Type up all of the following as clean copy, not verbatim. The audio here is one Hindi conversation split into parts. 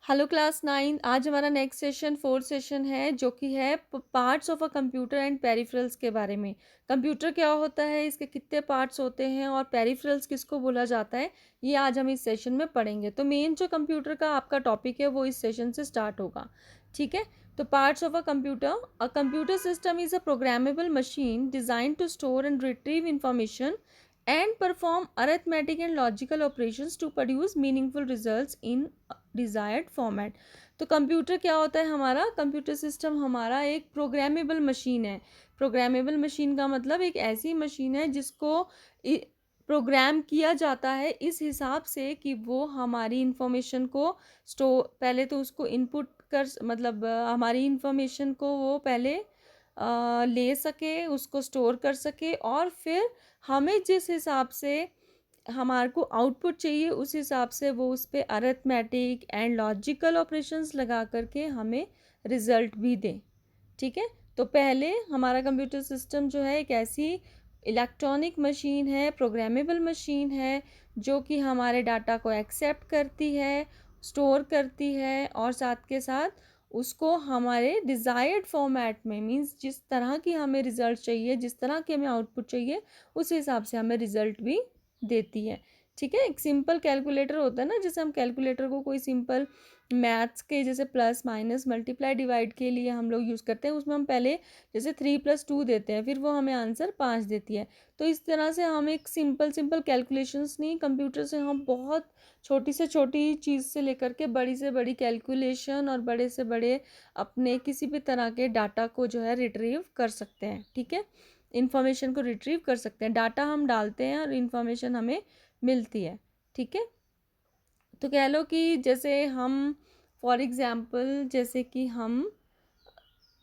Hello class 9। आज हमारा नेक्स्ट सेशन फोर्थ सेशन है जो कि है parts of a computer and peripherals के बारे में। कंप्यूटर क्या होता है, इसके कितने पार्ट्स होते हैं और पेरिफेरल्स किसको बोला जाता है, ये आज हम इस सेशन में पढ़ेंगे। तो मेन जो कंप्यूटर का आपका टॉपिक है वो इस सेशन से स्टार्ट होगा। ठीक है, तो parts of a computer system is a programmable machine design to store and retrieve information and perform arithmetic and logical operations to produce meaningful results in desired format। तो कंप्यूटर क्या होता है, हमारा कंप्यूटर सिस्टम हमारा एक प्रोग्रामेबल मशीन है। प्रोग्रामेबल मशीन का मतलब एक ऐसी मशीन है जिसको प्रोग्राम किया जाता है इस हिसाब से कि वो हमारी इंफॉर्मेशन को पहले तो उसको इनपुट कर मतलब हमारी इंफॉर्मेशन को वो पहले ले सके, उसको स्टोर कर सके और फिर हमें जिस हिसाब से हमारे को आउटपुट चाहिए उस हिसाब से वो उस पर अरिथमेटिक एंड लॉजिकल ऑपरेशंस लगा करके हमें रिजल्ट भी दे। ठीक है, तो पहले हमारा कंप्यूटर सिस्टम जो है एक ऐसी इलेक्ट्रॉनिक मशीन है, प्रोग्रामेबल मशीन है जो कि हमारे डाटा को एक्सेप्ट करती है, स्टोर करती है और साथ के साथ उसको हमारे डिज़ायर्ड फॉर्मेट में, मींस जिस तरह की हमें रिज़ल्ट चाहिए, जिस तरह की हमें आउटपुट चाहिए उस हिसाब से हमें रिज़ल्ट भी देती है। ठीक है, एक सिंपल कैलकुलेटर होता है ना, जैसे हम कैलकुलेटर को कोई सिंपल मैथ्स के जैसे प्लस माइनस मल्टीप्लाई डिवाइड के लिए हम लोग यूज़ करते हैं, उसमें हम पहले जैसे 3+2 देते हैं, फिर वो हमें आंसर 5 देती है। तो इस तरह से हम एक सिंपल सिंपल कैलकुलेशंस नहीं, कंप्यूटर से हम बहुत छोटी से छोटी चीज़ से लेकर के बड़ी से बड़ी कैलकुलेशन और बड़े से बड़े अपने किसी भी तरह के डाटा को जो है रिट्रीव कर सकते हैं। ठीक है, इंफॉर्मेशन को रिट्रीव कर सकते हैं, डाटा हम डालते हैं और इंफॉर्मेशन हमें मिलती है। ठीक है, तो कह लो कि जैसे हम फॉर एग्ज़ाम्पल जैसे कि हम,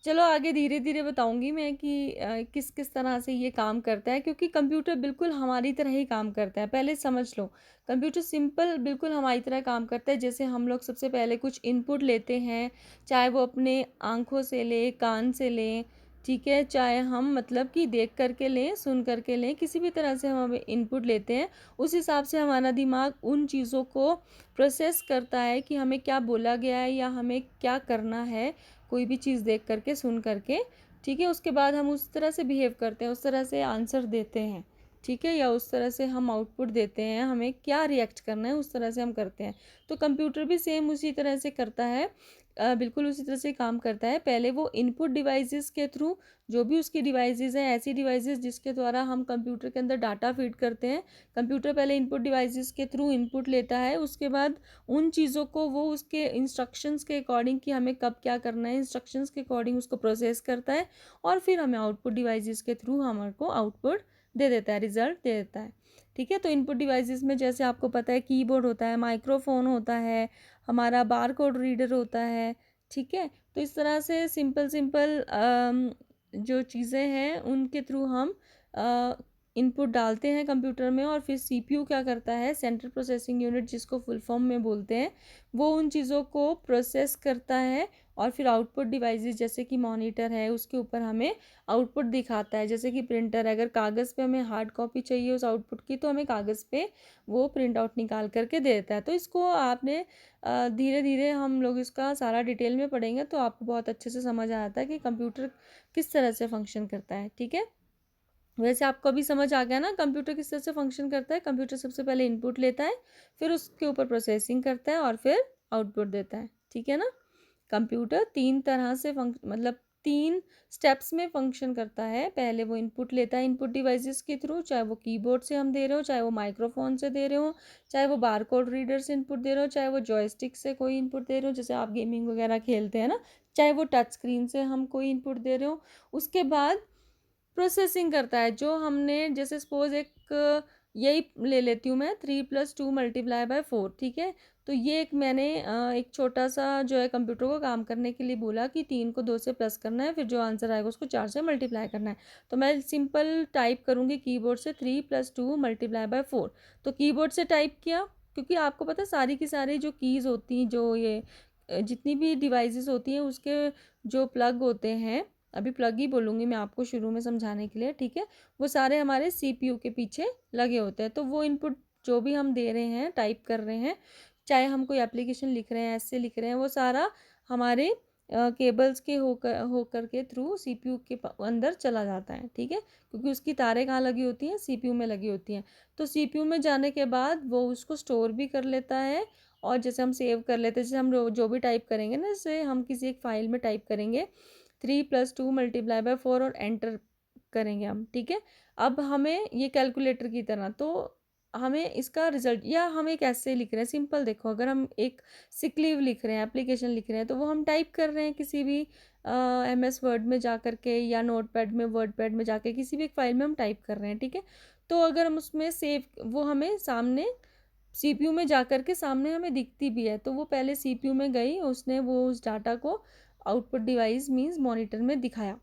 चलो आगे धीरे धीरे बताऊंगी मैं कि किस किस तरह से ये काम करता है, क्योंकि कंप्यूटर बिल्कुल हमारी तरह ही काम करता है। पहले समझ लो, कंप्यूटर सिंपल बिल्कुल हमारी तरह काम करता है। जैसे हम लोग सबसे पहले कुछ इनपुट लेते हैं, चाहे वो अपने आँखों से लें, कान से लें, ठीक है, चाहे हम मतलब कि देख करके लें, सुन करके लें, किसी भी तरह से हम इनपुट लेते हैं, उस हिसाब से हमारा दिमाग उन चीज़ों को प्रोसेस करता है कि हमें क्या बोला गया है या हमें क्या करना है, कोई भी चीज़ देख करके, सुन करके। ठीक है, उसके बाद हम उस तरह से बिहेव करते हैं, उस तरह से आंसर देते हैं। ठीक है, या उस तरह से हम आउटपुट देते हैं, हमें क्या रिएक्ट करना है उस तरह से हम करते हैं। तो कंप्यूटर भी सेम उसी तरह से करता है, बिल्कुल उसी तरह से काम करता है। पहले वो इनपुट डिवाइसेस के थ्रू, जो भी उसकी डिवाइसेस हैं, ऐसी डिवाइसेस जिसके द्वारा हम कंप्यूटर के अंदर डाटा फीड करते हैं, कंप्यूटर पहले इनपुट डिवाइसेस के थ्रू इनपुट लेता है, उसके बाद उन चीज़ों को वो उसके इंस्ट्रक्शंस के अकॉर्डिंग कि हमें कब क्या करना है, इंस्ट्रक्शंस के अकॉर्डिंग उसको प्रोसेस करता है और फिर हमें आउटपुट डिवाइसेस के थ्रू हमारे को आउटपुट दे देता है, रिजल्ट दे देता है। ठीक है, तो इनपुट डिवाइसेस में जैसे आपको पता है कीबोर्ड होता है, माइक्रोफोन होता है, हमारा बार कोड रीडर होता है। ठीक है, तो इस तरह से सिंपल सिंपल जो चीज़ें हैं उनके थ्रू हम इनपुट डालते हैं कंप्यूटर में और फिर सीपीयू क्या करता है, सेंट्रल प्रोसेसिंग यूनिट जिसको फुल फॉर्म में बोलते हैं, वो उन चीज़ों को प्रोसेस करता है और फिर आउटपुट डिवाइसेस जैसे कि मॉनिटर है उसके ऊपर हमें आउटपुट दिखाता है। जैसे कि प्रिंटर है, अगर कागज़ पे हमें हार्ड कॉपी चाहिए उस आउटपुट की तो हमें कागज़ पे वो प्रिंट आउट निकाल करके दे देता है। तो इसको आपने धीरे धीरे हम लोग इसका सारा डिटेल में पढ़ेंगे तो आपको बहुत अच्छे से समझ आता है कि कंप्यूटर किस तरह से फंक्शन करता है। ठीक है, वैसे आपको अभी समझ आ गया ना कंप्यूटर किस तरह से फंक्शन करता है। कंप्यूटर सबसे पहले इनपुट लेता है, फिर उसके ऊपर प्रोसेसिंग करता है और फिर आउटपुट देता है। ठीक है ना, कंप्यूटर तीन तरह से मतलब 3 स्टेप्स में फंक्शन करता है। पहले वो इनपुट लेता है इनपुट डिवाइसेस के थ्रू, चाहे वो कीबोर्ड से हम दे रहे हो, चाहे वो माइक्रोफोन से दे रहे हो, चाहे वो बारकोड रीडर से इनपुट दे रहे हो, चाहे वो जॉयस्टिक से कोई इनपुट दे रहे हो जैसे आप गेमिंग वगैरह खेलते हैं ना, चाहे वो टच स्क्रीन से हम कोई इनपुट दे रहे हो। उसके बाद प्रोसेसिंग करता है, जो हमने जैसे सपोज एक यही ले लेती हूँ मैं, 3+2 × 4। ठीक है, तो ये एक मैंने एक छोटा सा जो है कंप्यूटर को काम करने के लिए बोला कि 3 को 2 से प्लस करना है, फिर जो आंसर आएगा उसको 4 से मल्टीप्लाई करना है। तो मैं सिंपल टाइप करूँगी कीबोर्ड से 3+2 × 4। तो कीबोर्ड से टाइप किया, क्योंकि आपको पता है सारी की सारी जो कीज़ होती हैं, जो ये जितनी भी डिवाइसेस होती हैं उसके जो प्लग होते हैं, अभी प्लग ही बोलूँगी मैं आपको शुरू में समझाने के लिए। ठीक है, वो सारे हमारे सीपीयू के पीछे लगे होते हैं। तो वो इनपुट जो भी हम दे रहे हैं, टाइप कर रहे हैं, चाहे हम कोई एप्लीकेशन लिख रहे हैं, ऐसे लिख रहे हैं, वो सारा हमारे केबल्स के होकर के थ्रू सीपीयू के अंदर चला जाता है, ठीक है, क्योंकि उसकी तारें कहाँ लगी होती हैं, सीपीयू में लगी होती हैं। तो सीपीयू में जाने के बाद वो उसको स्टोर भी कर लेता है, और जैसे हम सेव कर लेते हैं, जैसे हम जो भी टाइप करेंगे ना, जैसे हम किसी एक फाइल में टाइप करेंगे 3 + 2 × 4 और एंटर करेंगे हम, ठीक है। अब हमें ये कैलकुलेटर की तरह, तो हमें इसका रिजल्ट, या हम एक ऐसे लिख रहे हैं सिंपल, देखो अगर हम एक सिक लीव लिख रहे हैं, एप्लीकेशन लिख रहे हैं, तो वो हम टाइप कर रहे हैं किसी भी MS वर्ड में जा कर के, या नोटपैड में, वर्डपैड में जाके किसी भी एक फाइल में हम टाइप कर रहे हैं, ठीक है। तो अगर हम उसमें सेव, वो हमें सामने सीपीयू में जा कर के सामने हमें दिखती भी है, तो वो पहले सीपीयू में गई, उसने वो उस डाटा को आउटपुट डिवाइस मींस मॉनिटर में दिखाया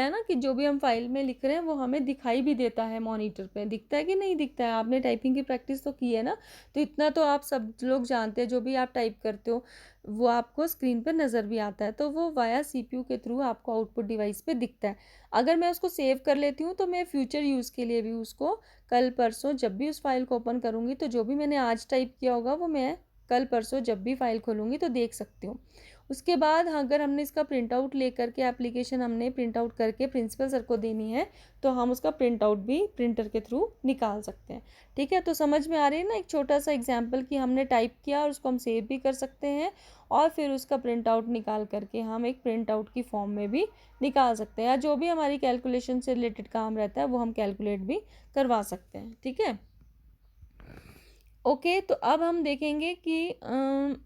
ना, कि जो भी हम फाइल में लिख रहे हैं वो हमें दिखाई भी देता है, मॉनिटर पे दिखता है कि नहीं दिखता है। आपने टाइपिंग की प्रैक्टिस तो की है ना, तो इतना तो आप सब लोग जानते हैं, जो भी आप टाइप करते हो वो आपको स्क्रीन पर नज़र भी आता है, तो वो वाया सीपीयू के थ्रू आपको आउटपुट डिवाइस पे दिखता है। अगर मैं उसको सेव कर लेती हूँ तो मैं फ्यूचर यूज़ के लिए भी उसको कल परसों जब भी उस फाइल को ओपन करूँगी, तो जो भी मैंने आज टाइप किया होगा वो मैं कल परसों जब भी फाइल खोलूँगी तो देख सकती हूँ। उसके बाद अगर हमने इसका प्रिंट आउट ले करके, एप्लीकेशन हमने प्रिंट आउट करके प्रिंसिपल सर को देनी है, तो हम उसका प्रिंट आउट भी प्रिंटर के थ्रू निकाल सकते हैं, ठीक है। तो समझ में आ रही है ना, एक छोटा सा एग्जाम्पल कि हमने टाइप किया और उसको हम सेव भी कर सकते हैं, और फिर उसका प्रिंट आउट निकाल करके हम एक प्रिंट आउट की फॉर्म में भी निकाल सकते हैं, या जो भी हमारी कैलकुलेशन से रिलेटेड काम रहता है वो हम कैलकुलेट भी करवा सकते हैं, ठीक है। ओके, तो अब हम देखेंगे कि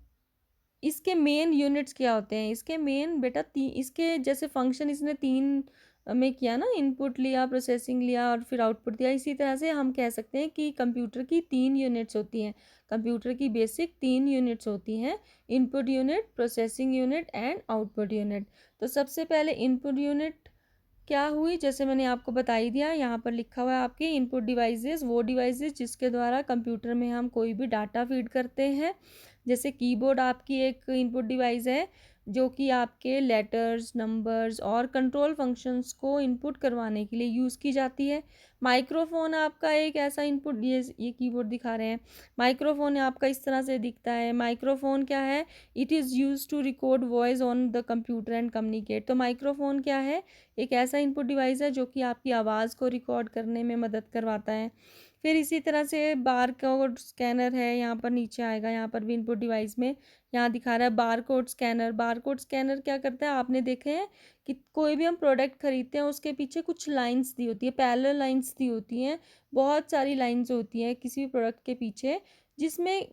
इसके मेन यूनिट्स क्या होते हैं। इसके मेन बेटा इसके जैसे फंक्शन इसने 3 में किया ना, इनपुट लिया, प्रोसेसिंग लिया और फिर आउटपुट दिया, इसी तरह से हम कह सकते हैं कि कंप्यूटर की 3 यूनिट्स होती हैं। कंप्यूटर की बेसिक 3 यूनिट्स होती हैं, input unit, processing unit and output unit. तो सबसे पहले इनपुट यूनिट क्या हुई, जैसे मैंने आपको बता ही दिया, यहाँ पर लिखा हुआ है आपके इनपुट डिवाइसेस, वो डिवाइसेस जिसके द्वारा कंप्यूटर में हम कोई भी डाटा फीड करते हैं। जैसे कीबोर्ड आपकी एक इनपुट डिवाइस है, जो कि आपके लेटर्स, नंबर्स और कंट्रोल फंक्शंस को इनपुट करवाने के लिए यूज़ की जाती है। माइक्रोफोन आपका एक ऐसा इनपुट, ये कीबोर्ड दिखा रहे हैं, माइक्रोफोन आपका इस तरह से दिखता है। माइक्रोफोन क्या है, it is use to record voice on the computer and communicate. तो माइक्रोफोन क्या है, एक ऐसा इनपुट डिवाइस है जो कि आपकी आवाज़ को रिकॉर्ड करने में मदद करवाता है। फिर इसी तरह से बार कोड स्कैनर है, यहाँ पर नीचे आएगा, यहाँ पर भी इनपुट डिवाइस में यहाँ दिखा रहा है bar code scanner. Bar code scanner क्या करता है, आपने देखे हैं कि कोई भी हम प्रोडक्ट खरीदते हैं उसके पीछे कुछ लाइंस दी होती है, पैरेलल लाइंस दी होती हैं, बहुत सारी लाइंस होती हैं किसी भी प्रोडक्ट के पीछे, जिसमें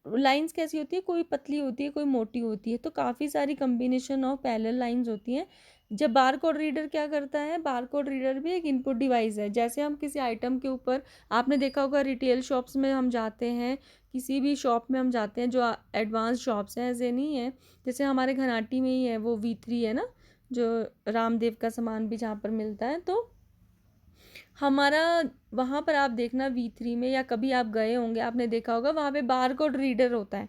लाइंस कैसी होती है, कोई पतली होती है, कोई मोटी होती है, तो काफ़ी सारी कम्बिनेशन ऑफ पैरेलल लाइंस होती हैं। जब बार कोड रीडर क्या करता है, बार कोड रीडर भी एक इनपुट डिवाइस है। जैसे हम किसी आइटम के ऊपर, आपने देखा होगा रिटेल शॉप्स में हम जाते हैं, किसी भी शॉप में हम जाते हैं जो एडवांस शॉप्स हैं, ऐसे नहीं है, जैसे हमारे घनाटी में ही है वो V3 है ना, जो रामदेव का सामान भी जहाँ पर मिलता है, तो हमारा वहाँ पर आप देखना V3 में, या कभी आप गए होंगे आपने देखा होगा, वहाँ पे बार कोड रीडर होता है,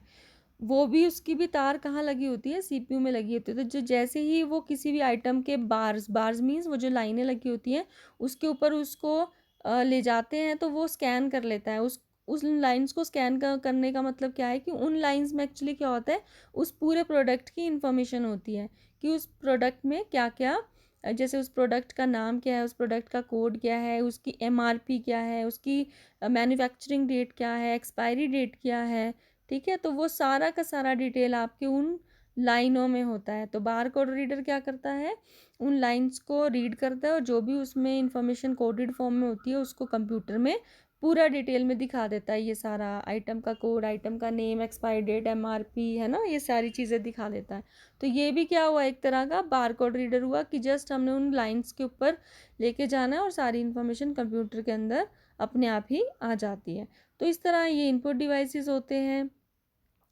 वो भी उसकी भी तार कहाँ लगी होती है, सीपीयू में लगी होती है। तो जो जैसे ही वो किसी भी आइटम के बार्स बार्स मीन्स वो जो लाइनें लगी होती हैं उसके ऊपर उसको ले जाते हैं, तो वो स्कैन कर लेता है। उस लाइंस को स्कैन करने का मतलब क्या है कि उन लाइंस में एक्चुअली क्या होता है, उस पूरे प्रोडक्ट की इंफॉर्मेशन होती है कि उस प्रोडक्ट में क्या क्या, जैसे उस प्रोडक्ट का नाम क्या है, उस प्रोडक्ट का कोड क्या है, उसकी MRP क्या है, उसकी मैन्युफैक्चरिंग डेट क्या है, एक्सपायरी डेट क्या है, ठीक है। तो वो सारा का सारा डिटेल आपके उन लाइनों में होता है। तो बार कोड रीडर क्या करता है, उन लाइंस को रीड करता है, और जो भी उसमें इंफॉर्मेशन कोडेड फॉर्म में होती है उसको कंप्यूटर में पूरा डिटेल में दिखा देता है। ये सारा आइटम का कोड, आइटम का नेम, एक्सपायरी डेट, MRP है ना, ये सारी चीज़ें दिखा देता है। तो ये भी क्या हुआ, एक तरह का बार कोड रीडर हुआ, कि जस्ट हमने उन लाइंस के ऊपर लेके जाना है और सारी इन्फॉर्मेशन कंप्यूटर के अंदर अपने आप ही आ जाती है। तो इस तरह ये इनपुट डिवाइसेस होते हैं।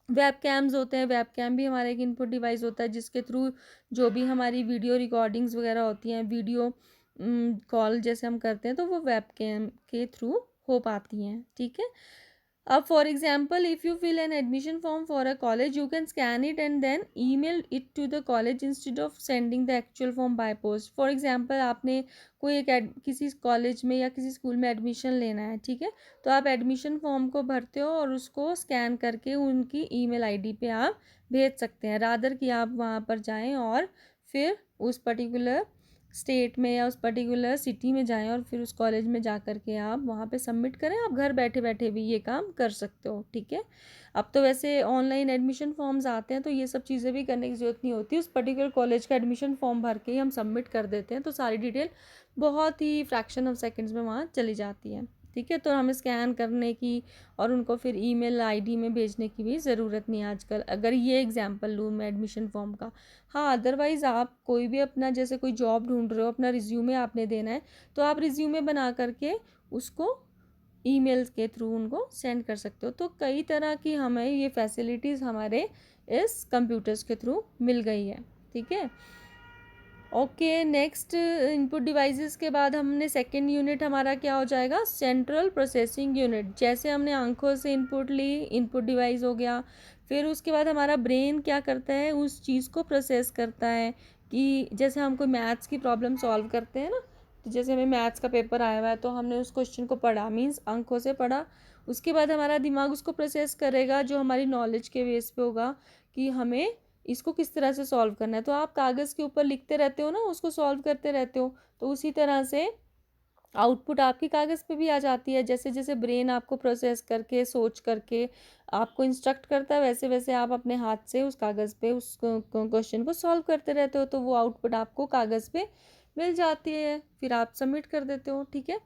वेब कैम्स होते हैं, वेब कैम भी हमारा एक इनपुट डिवाइस होता है, जिसके थ्रू जो भी हमारी वीडियो रिकॉर्डिंग्स वगैरह होती हैं, वीडियो कॉल जैसे हम करते हैं, तो वो वेब कैम के थ्रू हो पाती हैं, ठीक है। अब for example if you fill an admission form for a college you can scan it and then email it to the college instead of sending the actual form by post. For example आपने कोई एक किसी कॉलेज में या किसी स्कूल में एडमिशन लेना है, ठीक है, तो आप एडमिशन फॉर्म को भरते हो और उसको स्कैन करके उनकी ईमेल आईडी पे आप भेज सकते हैं, रादर कि आप वहाँ पर जाएं और फिर उस पर्टिकुलर स्टेट में या उस पर्टिकुलर सिटी में जाएं और फिर उस कॉलेज में जा कर के आप वहाँ पे सबमिट करें। आप घर बैठे बैठे भी ये काम कर सकते हो, ठीक है। अब तो वैसे ऑनलाइन एडमिशन फॉर्म्स आते हैं तो ये सब चीज़ें भी करने की ज़रूरत नहीं होती, उस पर्टिकुलर कॉलेज का एडमिशन फॉर्म भर के ही हम सबमिट कर देते हैं तो सारी डिटेल बहुत ही फ्रैक्शन ऑफ सेकेंड्स में वहाँ चली जाती है, ठीक है। तो हमें स्कैन करने की और उनको फिर ईमेल आईडी में भेजने की भी ज़रूरत नहीं है आजकल, अगर ये एग्जांपल लूँ मैं एडमिशन फॉर्म का। हाँ, अदरवाइज़ आप कोई भी अपना जैसे कोई जॉब ढूंढ रहे हो, अपना रिज्यूमे आपने देना है, तो आप रिज्यूमे बना करके उसको ईमेल के थ्रू उनको सेंड कर सकते हो। तो कई तरह की हमें ये फैसिलिटीज़ हमारे इस कंप्यूटर्स के थ्रू मिल गई है, ठीक है। ओके, नेक्स्ट इनपुट डिवाइसेस के बाद हमने सेकेंड यूनिट हमारा क्या हो जाएगा, सेंट्रल प्रोसेसिंग यूनिट। जैसे हमने आंखों से इनपुट ली, इनपुट डिवाइस हो गया, फिर उसके बाद हमारा ब्रेन क्या करता है, उस चीज़ को प्रोसेस करता है। कि जैसे हम कोई मैथ्स की प्रॉब्लम सॉल्व करते हैं ना, तो जैसे हमें मैथ्स का पेपर आया हुआ है तो हमने उस क्वेश्चन को पढ़ा, मीन्स आंखों से पढ़ा, उसके बाद हमारा दिमाग उसको प्रोसेस करेगा जो हमारी नॉलेज के बेस पे होगा कि हमें इसको किस तरह से सॉल्व करना है। तो आप कागज़ के ऊपर लिखते रहते हो ना, उसको सॉल्व करते रहते हो, तो उसी तरह से आउटपुट आपकी कागज़ पे भी आ जाती है। जैसे जैसे ब्रेन आपको प्रोसेस करके सोच करके आपको इंस्ट्रक्ट करता है, वैसे वैसे आप अपने हाथ से उस कागज़ पे उस क्वेश्चन को सॉल्व करते रहते हो, तो वो आउटपुट आपको कागज़ पे मिल जाती है, फिर आप सबमिट कर देते हो, ठीक है।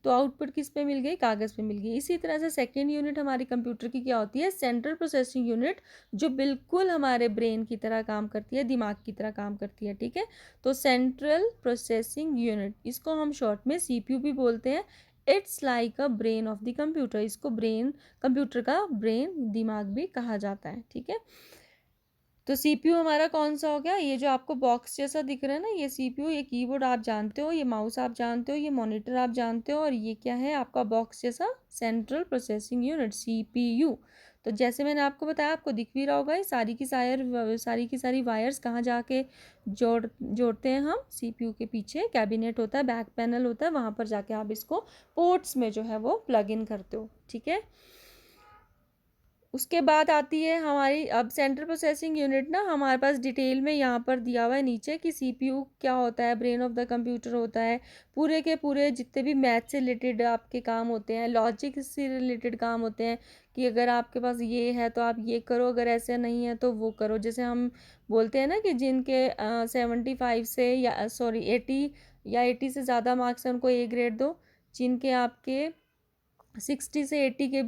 तो आउटपुट किस पे मिल गई, कागज़ पे मिल गई। इसी तरह से सेकेंड यूनिट हमारी कंप्यूटर की क्या होती है, सेंट्रल प्रोसेसिंग यूनिट, जो बिल्कुल हमारे ब्रेन की तरह काम करती है, दिमाग की तरह काम करती है, ठीक है। तो सेंट्रल प्रोसेसिंग यूनिट, इसको हम शॉर्ट में सीपीयू भी बोलते हैं। It's like a brain of the computer, इसको ब्रेन, कंप्यूटर का ब्रेन, दिमाग भी कहा जाता है, ठीक है। तो सीपीयू हमारा कौन सा हो गया, ये जो आपको बॉक्स जैसा दिख रहा है ना, ये सीपीयू, ये कीबोर्ड आप जानते हो, ये माउस आप जानते हो, ये मॉनिटर आप जानते हो, और ये क्या है आपका बॉक्स जैसा, सेंट्रल प्रोसेसिंग यूनिट, सीपीयू। तो जैसे मैंने आपको बताया, आपको दिख भी रहा होगा, ये सारी की सारी वायर्स कहाँ जाके जोड़ते हैं हम, सीपीयू के पीछे कैबिनेट होता है, बैक पैनल होता है, वहाँ पर जाके आप इसको पोर्ट्स में जो है वो प्लग इन करते हो, ठीक है। उसके बाद आती है हमारी, अब सेंट्रल प्रोसेसिंग यूनिट ना हमारे पास डिटेल में यहाँ पर दिया हुआ है नीचे कि सीपीयू क्या होता है, ब्रेन ऑफ द कंप्यूटर होता है। पूरे के पूरे जितने भी मैथ से रिलेटेड आपके काम होते हैं, लॉजिक से रिलेटेड काम होते हैं, कि अगर आपके पास ये है तो आप ये करो, अगर ऐसे नहीं है तो वो करो। जैसे हम बोलते हैं ना कि जिनके 75 से या सॉरी 80 या 80 से ज़्यादा मार्क्स हैं उनको ए ग्रेड दो, जिनके आपके 60 से 80 के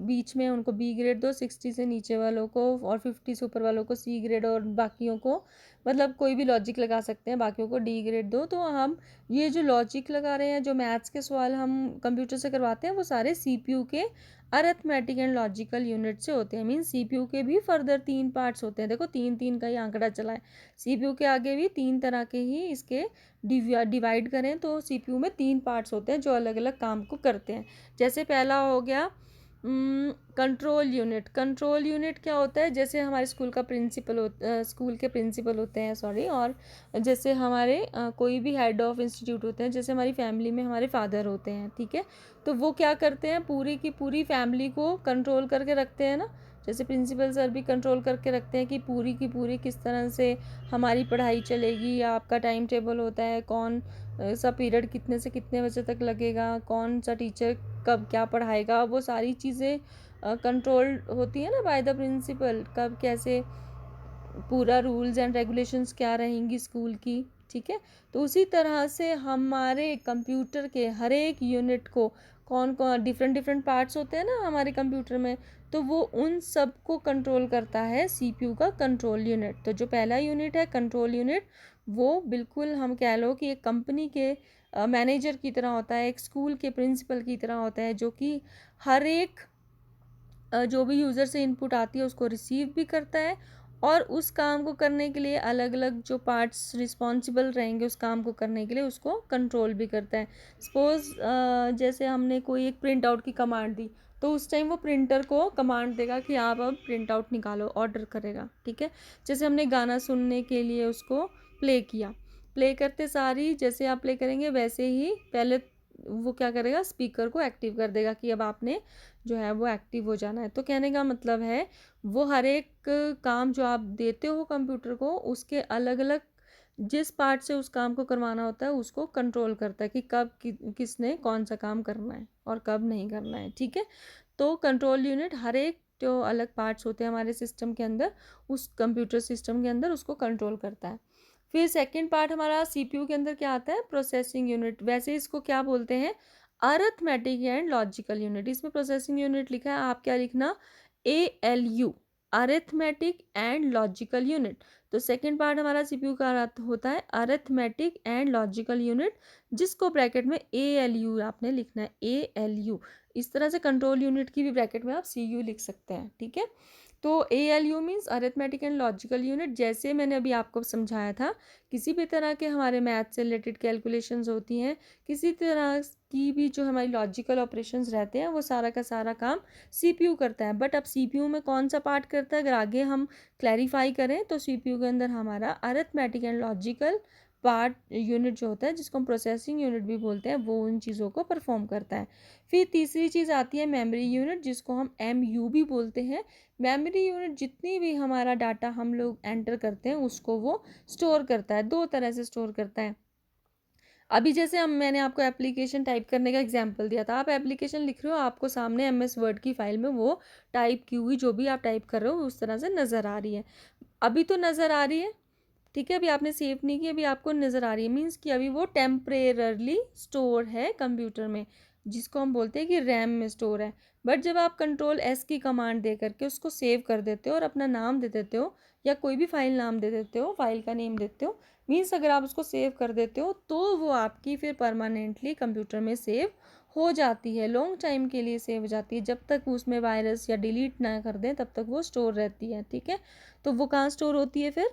बीच में उनको बी ग्रेड दो, 60 से नीचे वालों को और 50 से ऊपर वालों को सी ग्रेड, और बाकियों को, मतलब कोई भी लॉजिक लगा सकते हैं, बाकियों को डी ग्रेड दो। तो हम ये जो लॉजिक लगा रहे हैं, जो मैथ्स के सवाल हम कंप्यूटर से करवाते हैं, वो सारे सीपीयू के अरिथमेटिक एंड लॉजिकल यूनिट से होते हैं। मीन सीपीयू के भी फर्दर 3 पार्ट्स होते हैं, देखो 3 3 का ही आंकड़ा चला है, सीपीयू के आगे भी 3 तरह के ही इसके डिवाइड करें तो सीपीयू में 3 पार्ट्स होते हैं जो अलग अलग काम को करते हैं। जैसे पहला हो गया कंट्रोल यूनिट। कंट्रोल यूनिट क्या होता है, जैसे हमारे स्कूल का प्रिंसिपल स्कूल के प्रिंसिपल होते हैं, सॉरी, और जैसे हमारे कोई भी हेड ऑफ इंस्टीट्यूट होते हैं, जैसे हमारी फैमिली में हमारे फादर होते हैं, ठीक है। तो वो क्या करते हैं, पूरी की पूरी फैमिली को कंट्रोल करके रखते हैं ना। जैसे प्रिंसिपल सर भी कंट्रोल करके रखते हैं कि पूरी की पूरी किस तरह से हमारी पढ़ाई चलेगी, या आपका टाइम टेबल होता है, कौन सा पीरियड कितने से कितने बजे तक लगेगा, कौन सा टीचर कब क्या पढ़ाएगा, वो सारी चीज़ें कंट्रोल होती है ना बाय द प्रिंसिपल, कब कैसे पूरा रूल्स एंड रेगुलेशंस क्या रहेंगी स्कूल की, ठीक है। तो उसी तरह से हमारे कंप्यूटर के हर एक यूनिट को, कौन कौन डिफरेंट डिफरेंट पार्ट्स होते हैं ना हमारे कंप्यूटर में, तो वो उन सब को कंट्रोल करता है सीपीयू का कंट्रोल यूनिट। तो जो पहला यूनिट है कंट्रोल यूनिट, वो बिल्कुल हम कह लो कि एक कंपनी के मैनेजर की तरह होता है, एक स्कूल के प्रिंसिपल की तरह होता है, जो कि हर एक जो भी यूज़र से इनपुट आती है उसको रिसीव भी करता है, और उस काम को करने के लिए अलग अलग जो पार्ट्स रिस्पॉन्सिबल रहेंगे उस काम को करने के लिए उसको कंट्रोल भी करता है। सपोज़ जैसे हमने कोई एक प्रिंट आउट की कमांड दी, तो उस टाइम वो प्रिंटर को कमांड देगा कि आप अब प्रिंट आउट निकालो, ऑर्डर करेगा, ठीक है। जैसे हमने गाना सुनने के लिए उसको प्ले किया, प्ले करते सारी जैसे आप प्ले करेंगे वैसे ही पहले वो क्या करेगा, स्पीकर को एक्टिव कर देगा कि अब आपने जो है वो एक्टिव हो जाना है। तो कहने का मतलब है वो हर एक काम जो आप देते हो कंप्यूटर को, उसके अलग अलग जिस पार्ट से उस काम को करवाना होता है उसको कंट्रोल करता है कि कब किसने कौन सा काम करना है और कब नहीं करना है, ठीक है। तो कंट्रोल यूनिट हर एक जो अलग पार्ट्स होते हैं हमारे सिस्टम के अंदर, उस कंप्यूटर सिस्टम के अंदर उसको कंट्रोल करता है। फिर सेकंड पार्ट हमारा सीपीयू के अंदर क्या आता है, प्रोसेसिंग यूनिट। वैसे इसको क्या बोलते हैं, अरिथमेटिक एंड लॉजिकल यूनिट। इसमें प्रोसेसिंग यूनिट लिखा है, आप क्या लिखना, ALU, arithmetic and logical unit. तो सेकंड पार्ट हमारा सीपीयू का होता है अरिथमेटिक एंड लॉजिकल यूनिट, जिसको ब्रैकेट में ALU आपने लिखना है, ALU। इस तरह से कंट्रोल यूनिट की भी ब्रैकेट में आप CU लिख सकते हैं, ठीक है। तो ALU means arithmetic and logical unit. जैसे मैंने अभी आपको समझाया था, किसी भी तरह के हमारे मैथ से रिलेटेड कैलकुलेशंस होती हैं, किसी तरह की भी जो हमारी लॉजिकल ऑपरेशंस रहते हैं, वो सारा का सारा काम सीपीयू करता है। बट अब सीपीयू में कौन सा पार्ट करता है, अगर आगे हम क्लैरिफाई करें तो सीपीयू के अंदर हमारा arithmetic and logical part unit जो होता है, जिसको हम प्रोसेसिंग यूनिट भी बोलते हैं, वो उन चीज़ों को परफॉर्म करता है। फिर तीसरी चीज़ आती है मेमोरी यूनिट, जिसको हम MU भी बोलते हैं। मेमोरी यूनिट जितनी भी हमारा डाटा हम लोग एंटर करते हैं उसको वो स्टोर करता है, दो तरह से स्टोर करता है। अभी जैसे मैंने आपको एप्लीकेशन टाइप करने का एग्जांपल दिया था, आप एप्लीकेशन लिख रहे हो, आपको सामने MS वर्ड की फाइल में वो टाइप की हुई जो भी आप टाइप कर रहे हो उस तरह से नज़र आ रही है। अभी तो नज़र आ रही है, ठीक है, अभी आपने सेव नहीं की, अभी आपको नज़र आ रही है, मीन्स कि अभी वो टेम्परेरली स्टोर है कंप्यूटर में, जिसको हम बोलते हैं कि रैम में स्टोर है। बट जब आप Ctrl+S की कमांड दे करके उसको सेव कर देते हो और अपना नाम दे देते हो या कोई भी फाइल नाम दे देते हो, फाइल का नेम देते हो, मीन्स अगर आप उसको सेव कर देते हो तो वो आपकी फिर परमानेंटली कंप्यूटर में सेव हो जाती है, लॉन्ग टाइम के लिए सेव हो जाती है। जब तक उसमें वायरस या डिलीट ना कर दें तब तक वो स्टोर रहती है, ठीक है। तो वो कहाँ स्टोर होती है, फिर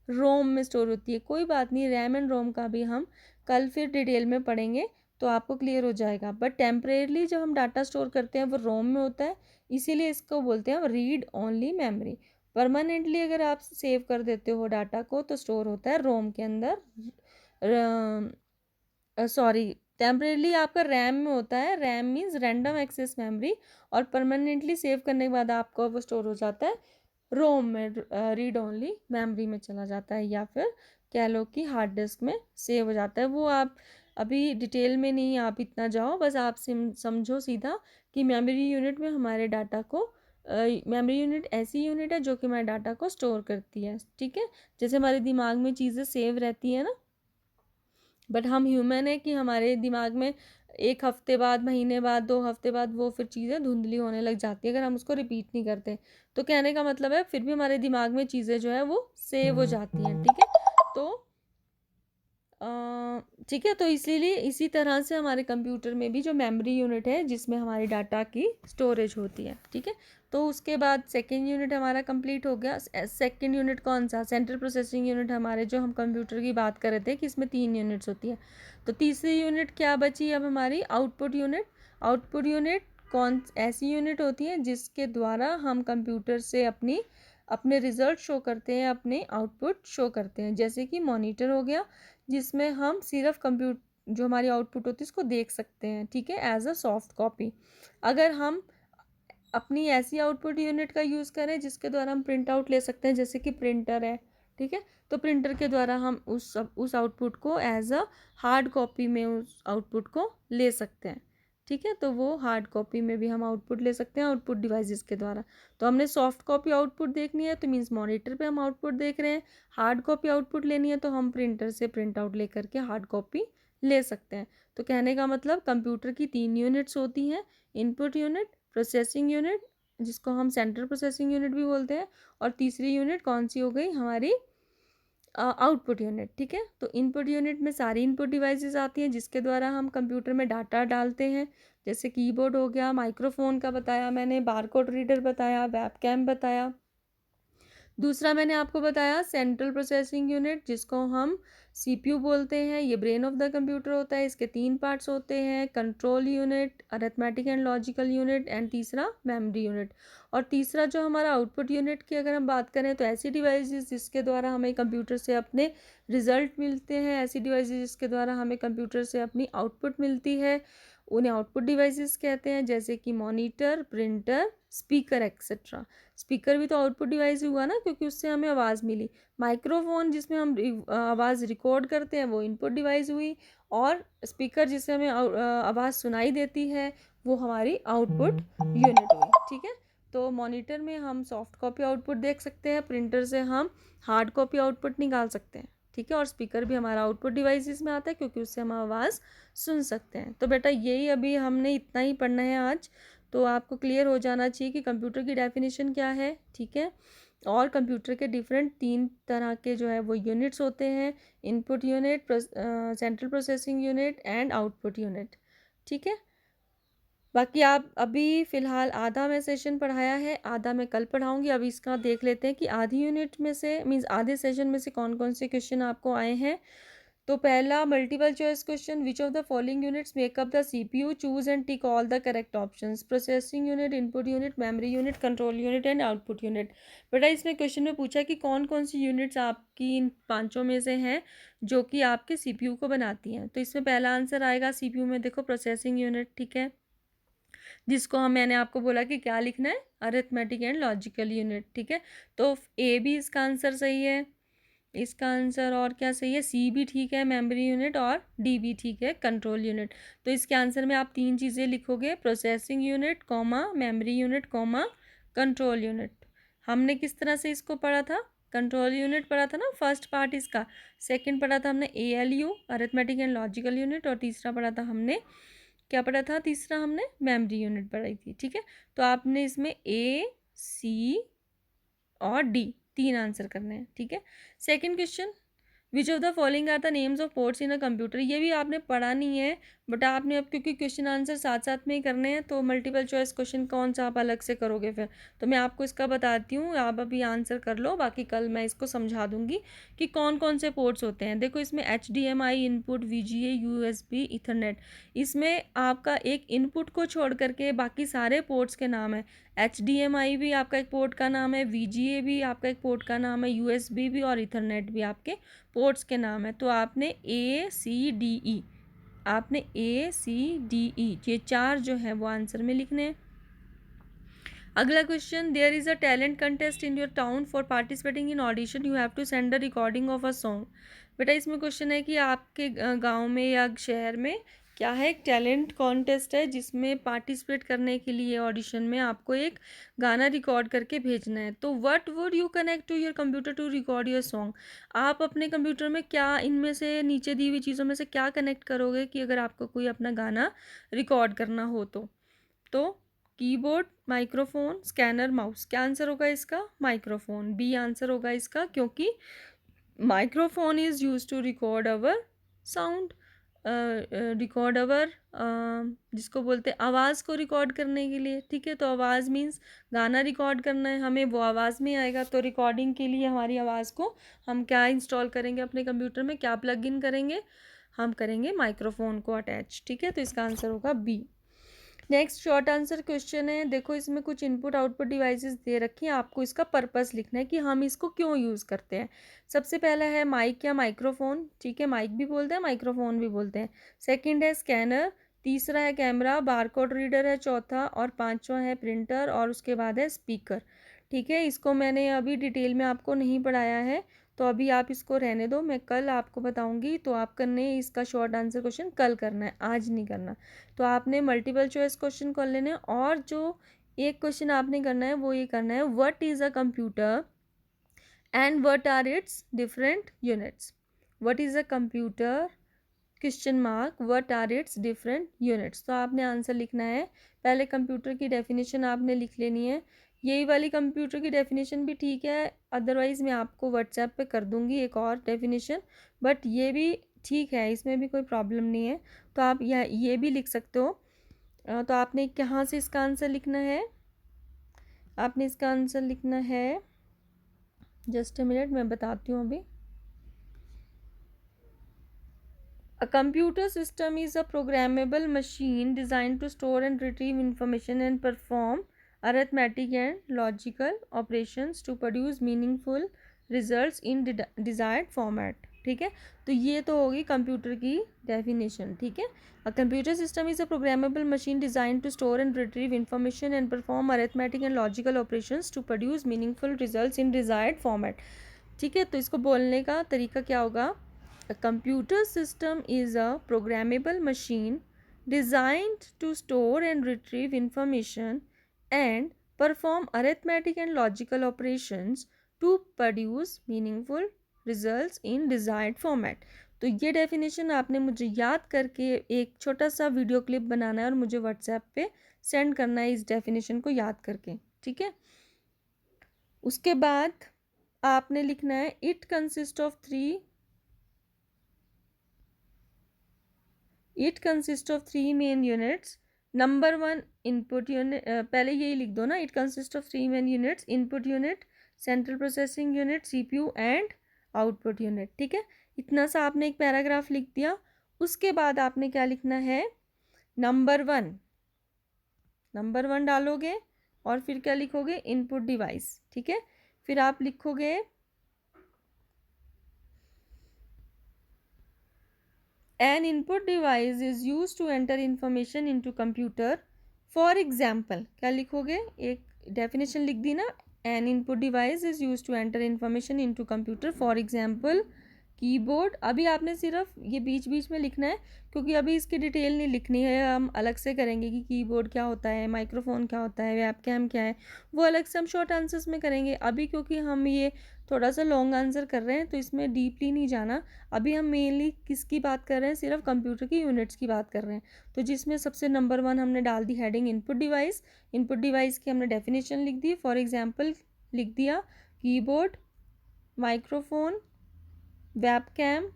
रोम में स्टोर होती है। कोई बात नहीं, रैम एंड रोम का भी हम कल फिर डिटेल में पढ़ेंगे तो आपको क्लियर हो जाएगा। बट टेम्परेरली जब हम डाटा स्टोर करते हैं वो रोम में होता है, इसीलिए इसको बोलते हैं रीड ओनली मेमोरी। परमानेंटली अगर आप सेव कर देते हो डाटा को तो स्टोर होता है रोम के अंदर, सॉरी, टेम्परेरली आपका रैम में होता है, RAM means random access memory, और परमानेंटली सेव करने के बाद आपका वो स्टोर हो जाता है रोम में, रीड ओनली मेमोरी में चला जाता है, या फिर कह लो कि हार्ड डिस्क में सेव हो जाता है। वो आप अभी डिटेल में नहीं आप इतना जाओ, बस आप समझो सीधा कि मेमोरी यूनिट में हमारे डाटा को, मेमोरी यूनिट ऐसी यूनिट है जो कि हमारे डाटा को स्टोर करती है, ठीक है। जैसे हमारे दिमाग में चीज़ें सेव रहती है ना, बट हम ह्यूमन है कि हमारे दिमाग में एक हफ्ते बाद, महीने बाद, 2 हफ्ते बाद वो फिर चीज़ें धुंधली होने लग जाती है अगर हम उसको रिपीट नहीं करते। तो कहने का मतलब है फिर भी हमारे दिमाग में चीज़ें जो है वो सेव हो जाती हैं, ठीक है। तो ठीक है, तो इसीलिए इसी तरह से हमारे कंप्यूटर में भी जो मेमोरी यूनिट है जिसमें हमारी डाटा की स्टोरेज होती है, ठीक है। तो उसके बाद सेकेंड यूनिट हमारा कंप्लीट हो गया। सेकेंड यूनिट कौन सा, सेंट्रल प्रोसेसिंग यूनिट हमारे, जो हम कंप्यूटर की बात कर रहे थे कि इसमें 3 यूनिट्स होती है। तो तीसरी यूनिट क्या बची अब हमारी, आउटपुट यूनिट। आउटपुट यूनिट कौन ऐसी यूनिट होती है जिसके द्वारा हम कंप्यूटर से अपने रिजल्ट शो करते हैं, अपने आउटपुट शो करते हैं। जैसे कि मॉनिटर हो गया, जिसमें हम सिर्फ जो हमारी आउटपुट होती है उसको देख सकते हैं, ठीक है, एज अ सॉफ्ट कॉपी। अगर हम अपनी ऐसी आउटपुट यूनिट का यूज़ करें जिसके द्वारा हम प्रिंट आउट ले सकते हैं, जैसे कि प्रिंटर है, ठीक है, तो प्रिंटर के द्वारा हम उस आउटपुट को एज अ हार्ड कॉपी में उस आउटपुट को ले सकते हैं, ठीक है। तो वो हार्ड कॉपी में भी हम आउटपुट ले सकते हैं आउटपुट डिवाइसेस के द्वारा। तो हमने सॉफ्ट कॉपी आउटपुट देखनी है तो मीन्स मॉनिटर पे हम आउटपुट देख रहे हैं, हार्ड कॉपी आउटपुट लेनी है तो हम प्रिंटर से प्रिंट आउट ले करके हार्ड कॉपी ले सकते हैं। तो कहने का मतलब कंप्यूटर की 3 यूनिट्स होती हैं, इनपुट यूनिट, प्रोसेसिंग यूनिट जिसको हम सेंट्रल प्रोसेसिंग यूनिट भी बोलते हैं, और तीसरी यूनिट कौन सी हो गई हमारी, आउटपुट यूनिट, ठीक है। तो इनपुट यूनिट में सारी इनपुट डिवाइसेस आती हैं जिसके द्वारा हम कंप्यूटर में डाटा डालते हैं, जैसे कीबोर्ड हो गया, माइक्रोफोन का बताया मैंने, बारकोड रीडर बताया, वेबकैम बताया। दूसरा मैंने आपको बताया सेंट्रल प्रोसेसिंग यूनिट, जिसको हम सीपीयू बोलते हैं, ये ब्रेन ऑफ द कंप्यूटर होता है। इसके 3 पार्ट्स होते हैं, control unit, arithmetic and logical unit and तीसरा मेमोरी यूनिट। और तीसरा जो हमारा आउटपुट यूनिट की अगर हम बात करें तो ऐसी डिवाइसेस जिसके द्वारा हमें कंप्यूटर से अपने रिजल्ट मिलते हैं, ऐसी डिवाइसेस जिसके द्वारा हमें कंप्यूटर से अपनी आउटपुट मिलती है, उन्हें आउटपुट डिवाइसेस कहते हैं, जैसे कि monitor, printer, speaker etcetera. Speaker भी तो आउटपुट डिवाइस हुआ ना, क्योंकि उससे हमें आवाज़ मिली। माइक्रोफोन जिसमें हम आवाज़ रिकॉर्ड करते हैं, वो इनपुट डिवाइस हुई। और स्पीकर जिससे हमें आवाज़ सुनाई देती है, वो हमारी आउटपुट यूनिट हुई। ठीक है, तो मॉनिटर में हम सॉफ्ट कॉपी आउटपुट देख सकते हैं, प्रिंटर से हम हार्ड कॉपी आउटपुट निकाल सकते हैं। ठीक है, और स्पीकर भी हमारा आउटपुट डिवाइस में आता है, क्योंकि उससे हम आवाज़ सुन सकते हैं। तो बेटा यही अभी हमने इतना ही पढ़ना है आज। तो आपको क्लियर हो जाना चाहिए कि कंप्यूटर की डेफिनेशन क्या है। ठीक है, और कंप्यूटर के डिफरेंट 3 तरह के जो है वो यूनिट्स होते हैं, input unit, central processing unit and output unit. ठीक है, बाकी आप अभी फ़िलहाल आधा मैं सेशन पढ़ाया है, आधा मैं कल पढ़ाऊँगी। अभी इसका देख लेते हैं कि आधी यूनिट में से मीन्स आधे सेशन में से कौन कौन से क्वेश्चन आपको आए हैं। तो पहला multiple choice question, which of the following units makeup the CPU, choose and tick all the correct options. Processing unit, input unit, memory unit, control unit and output unit. बेटा इसमें क्वेश्चन में पूछा कि कौन कौन सी यूनिट्स आपकी इन पांचों में से हैं जो कि आपके सीपीयू को बनाती हैं। तो इसमें पहला आंसर आएगा सीपीयू में, देखो प्रोसेसिंग यूनिट। ठीक है, जिसको मैंने आपको बोला कि क्या लिखना है, अरिथमेटिक एंड लॉजिकल यूनिट। ठीक है, तो ए भी इसका आंसर सही है, इसका आंसर और क्या सही है, सी भी ठीक है, मेमोरी यूनिट, और डी भी ठीक है, कंट्रोल यूनिट। तो इसके आंसर में आप 3 चीज़ें लिखोगे, processing unit comma memory unit comma control unit. हमने किस तरह से इसको पढ़ा था, कंट्रोल यूनिट पढ़ा था ना फर्स्ट पार्ट इसका, सेकंड पढ़ा था हमने ALU, arithmetic and logical unit, और तीसरा पढ़ा था हमने, क्या पढ़ा था तीसरा, हमने मेमोरी यूनिट पढ़ाई थी। ठीक है, तो आपने इसमें A, C और D 3 आंसर करने हैं। ठीक है, second question, which of the following are the names of ports in a computer. ये भी आपने पढ़ा नहीं है, बट आपने अब क्योंकि क्वेश्चन आंसर साथ साथ में ही करने हैं, तो मल्टीपल चॉइस क्वेश्चन कौन सा आप अलग से करोगे फिर। तो मैं आपको इसका बताती हूँ, आप अभी आंसर कर लो, बाकी कल मैं इसको समझा दूंगी कि कौन कौन से पोर्ट्स होते हैं। देखो इसमें HDMI input, VGA, USB, Ethernet. इसमें आपका एक इनपुट को छोड़ करके बाकी सारे पोर्ट्स के नाम है। HDMI भी आपका एक पोर्ट का नाम है, VGA भी आपका एक पोर्ट का नाम है, USB भी, और ईथरनेट भी आपके पोर्ट्स के नाम है। तो आपने ACDE, आपने ACDE ये 4 जो है वो आंसर में लिखने हैं। अगला question, there is a talent contest in your town, for participating in audition you have to send a recording of a song. बेटा इसमें क्वेश्चन है कि आपके गांव में या शहर में क्या है, एक टैलेंट कॉन्टेस्ट है, जिसमें पार्टिसिपेट करने के लिए ऑडिशन में आपको एक गाना रिकॉर्ड करके भेजना है। तो what would you connect to your computer to record your song. आप अपने कंप्यूटर में क्या इनमें से नीचे दी हुई चीज़ों में से क्या कनेक्ट करोगे कि अगर आपको कोई अपना गाना रिकॉर्ड करना हो तो कीबोर्ड, माइक्रोफोन, स्कैनर, माउस। क्या आंसर होगा इसका, माइक्रोफोन। बी आंसर होगा इसका, क्योंकि microphone is use to record our sound, record our, जिसको बोलते हैं आवाज़ को रिकॉर्ड करने के लिए। ठीक है, तो आवाज़ मीन्स गाना रिकॉर्ड करना है हमें, वो आवाज़ में आएगा। तो रिकॉर्डिंग के लिए हमारी आवाज़ को हम क्या इंस्टॉल करेंगे अपने कंप्यूटर में, क्या प्लग इन करेंगे, हम करेंगे माइक्रोफोन को अटैच। ठीक है, तो इसका आंसर होगा B. Next short answer question है, देखो इसमें कुछ इनपुट आउटपुट डिवाइसेस दे रखी हैं, आपको इसका पर्पस लिखना है कि हम इसको क्यों यूज़ करते हैं। सबसे पहला है माइक या माइक्रोफोन। ठीक है, माइक भी बोलते हैं, माइक्रोफोन भी बोलते हैं। सेकंड है स्कैनर, तीसरा है कैमरा, बारकोड रीडर है चौथा, और पांचवा है प्रिंटर, और उसके बाद है स्पीकर। ठीक है, इसको मैंने अभी डिटेल में आपको नहीं पढ़ाया है, तो अभी आप इसको रहने दो, मैं कल आपको बताऊंगी। तो आप करने इसका शॉर्ट आंसर क्वेश्चन कल करना है, आज नहीं करना। तो आपने मल्टीपल चॉइस क्वेश्चन कर लेने, और जो एक क्वेश्चन आपने करना है वो ये करना है, what is a computer and what are its different units. What is a computer, question mark, what are its different units. तो आपने आंसर लिखना है, पहले कंप्यूटर की डेफिनेशन आपने लिख लेनी है। यही वाली कंप्यूटर की डेफिनेशन भी ठीक है, अदरवाइज़ मैं आपको व्हाट्सएप पे कर दूंगी एक और डेफिनेशन, बट ये भी ठीक है, इसमें भी कोई प्रॉब्लम नहीं है। तो आप ये भी लिख सकते हो। तो आपने कहाँ से इसका आंसर लिखना है, आपने इसका आंसर लिखना है जस्ट अ मिनट, मैं बताती हूँ अभी। A computer system is a programmable machine designed to store and retrieve information and perform arithmetic and logical operations to produce meaningful results in desired format. ठीक है, तो ये तो होगी कंप्यूटर की डेफिनेशन। ठीक है, a computer system is a programmable machine design to store and retrieve information and perform arithmetic and logical operations to produce meaningful results in desired format. ठीक है, तो इसको बोलने का तरीका क्या होगा? A computer system is a programmable machine designed to store and retrieve information and perform arithmetic and logical operations to produce meaningful results in desired format. तो ये डेफिनेशन आपने मुझे याद करके एक छोटा सा वीडियो क्लिप बनाना है और मुझे व्हाट्सएप पे सेंड करना है इस डेफिनेशन को याद करके। ठीक है, उसके बाद आपने लिखना है it consist of three it consist of three main units. Number one input unit, पहले यही लिख दो ना, it consist of three main units, input unit, central processing unit, CPU and output unit. ठीक है, इतना सा आपने एक पैराग्राफ लिख दिया। उसके बाद आपने क्या लिखना है? नंबर वन डालोगे और फिर क्या लिखोगे? Input device. ठीक है, फिर आप लिखोगे an input device is used to enter information into computer. For example, क्या लिखोगे? एक definition लिख दी ना, an input device is used to enter information into computer. For example, keyboard. अभी आपने सिर्फ ये बीच बीच में लिखना है क्योंकि अभी इसकी डिटेल नहीं लिखनी है, हम अलग से करेंगे कि कीबोर्ड क्या होता है, माइक्रोफोन क्या होता है, वेबकैम क्या है, वो अलग से हम शॉर्ट आंसर्स में करेंगे। अभी क्योंकि हम ये थोड़ा सा लॉन्ग आंसर कर रहे हैं तो इसमें डीपली नहीं जाना। अभी हम मेनली किसकी बात कर रहे हैं? सिर्फ कंप्यूटर की यूनिट्स की बात कर रहे हैं। तो जिसमें सबसे नंबर वन हमने डाल दी heading input device. Input device की हमने डेफिनेशन लिख दी। फॉर एग्जांपल लिख दिया कीबोर्ड, माइक्रोफोन, वेबकैम,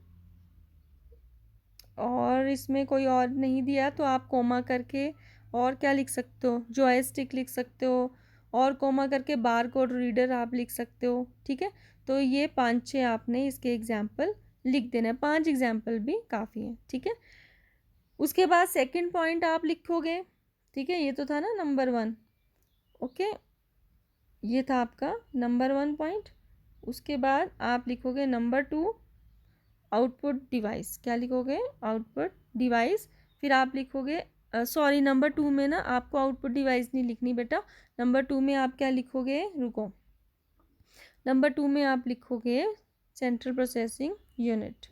और इसमें कोई और नहीं दिया तो आप कोमा करके और क्या लिख सकते हो? जॉयस्टिक लिख सकते हो, और कोमा करके बार कोड रीडर आप लिख सकते हो। ठीक है, तो ये 5-6 आपने इसके एग्जाम्पल लिख देना है, 5 एग्जाम्पल भी काफ़ी है। ठीक है, उसके बाद सेकंड पॉइंट आप लिखोगे। ठीक है, ये तो था ना नंबर वन। ओके, ये था आपका नंबर वन पॉइंट। उसके बाद आप लिखोगे नंबर टू आउटपुट डिवाइस। क्या लिखोगे? Output device. फिर आप लिखोगे सॉरी, नंबर टू में ना आपको आउटपुट डिवाइस नहीं लिखनी बेटा। नंबर टू में आप क्या लिखोगे? रुको, नंबर टू में आप लिखोगे सेंट्रल प्रोसेसिंग यूनिट।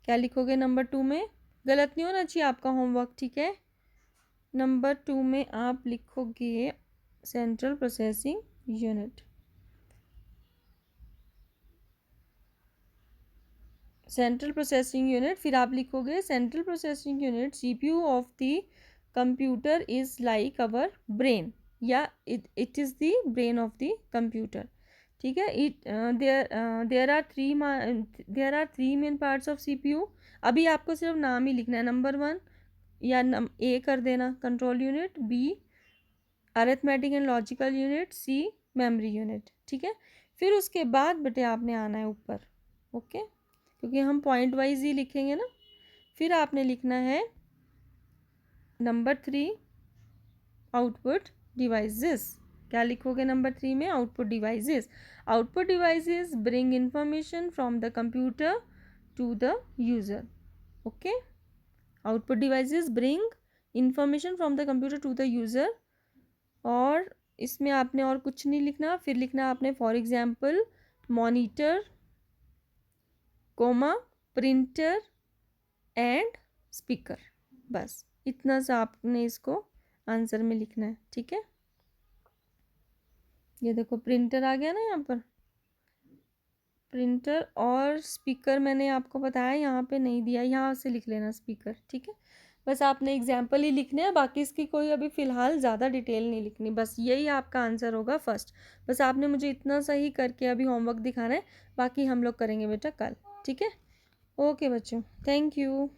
क्या लिखोगे नंबर टू में? गलत नहीं होना चाहिए आपका होमवर्क। ठीक है, नंबर टू में आप लिखोगे central processing unit. Central processing unit, फिर आप लिखोगे central processing unit CPU of the computer is like our brain, या it is the brain of the computer. ठीक है, there are three main parts of CPU. अभी आपको सिर्फ नाम ही लिखना है। नंबर वन या ए कर देना control unit, B arithmetic and logical unit, C memory unit. ठीक है, फिर उसके बाद बेटे आपने आना है ऊपर। ओके, क्योंकि हम पॉइंट वाइज ही लिखेंगे ना। फिर आपने लिखना है नंबर थ्री आउटपुट डिवाइसेस। क्या लिखोगे नंबर थ्री में? Output devices. Output devices bring information from the computer to the user. Okay, output devices bring information from the computer to the user. और इसमें आपने और कुछ नहीं लिखना। फिर लिखना आपने for example monitor, comma, printer and speaker. बस इतना सा आपने इसको आंसर में लिखना है। ठीक है, ये देखो प्रिंटर आ गया ना यहाँ पर, प्रिंटर और स्पीकर मैंने आपको बताया, यहाँ पे नहीं दिया, यहाँ से लिख लेना स्पीकर। ठीक है, बस आपने एग्जाम्पल ही लिखने हैं, बाकी इसकी कोई अभी फ़िलहाल ज़्यादा डिटेल नहीं लिखनी। बस यही आपका आंसर होगा फर्स्ट। बस आपने मुझे इतना सही करके अभी होमवर्क दिखाना है, बाकी हम लोग करेंगे बेटा कल। ठीक है, ओके बच्चों, थैंक यू।